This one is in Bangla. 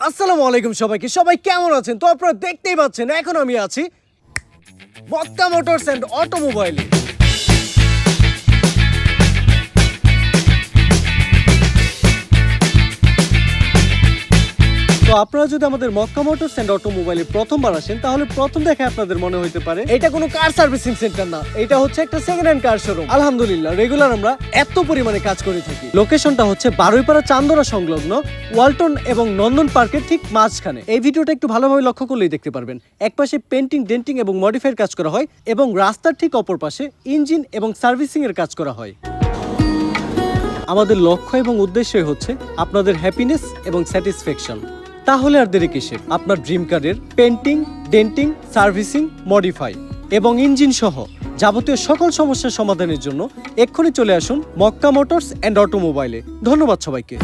আসসালামু আলাইকুম সবাই কেমন আছেন? তো আপনারা দেখতেই পাচ্ছেন এখন আমি আছি মক্কা মোটরস এন্ড অটোমোবাইলে। তো আপনারা যদি আমাদের মক্কা মোটরস এন্ড অটোমোবাইলে প্রথমবার আসেন তাহলে প্রথম দেখে আপনাদের মনে হতে পারে এটা কোনো কার সার্ভিসিং সেন্টার না, এটা হচ্ছে একটা সেকেন্ড হ্যান্ড কার শোরুম। আলহামদুলিল্লাহ রেগুলার আমরা এত পরিমাণে কাজ করে থাকি। লোকেশনটা হচ্ছে বারুইপাড়া চান্দনা সংলগ্ন ওয়ালটন এবং নন্দন পার্কের ঠিক মাঝখানে। এই ভিডিওটা একটু ভালোভাবে লক্ষ্য করলেই দেখতে পারবেন একপাশে পেন্টিং, ডেন্টিং এবং মডিফাইয়ের কাজ করা হয় এবং রাস্তার ঠিক অপর পাশে ইঞ্জিন এবং সার্ভিসিং এর কাজ করা হয়। আমাদের লক্ষ্য এবং উদ্দেশ্যই হচ্ছে আপনাদের হ্যাপিনেস এবং স্যাটিসফ্যাকশন। তাহলে আর দেরি কিসের? আপনার ড্রিম কারের পেন্টিং, ডেন্টিং, সার্ভিসিং, মডিফাই এবং ইঞ্জিন সহ যাবতীয় সকল সমস্যার সমাধানের জন্য এক্ষুনি চলে আসুন মক্কা মোটরস এন্ড অটোমোবাইলে। ধন্যবাদ সবাইকে।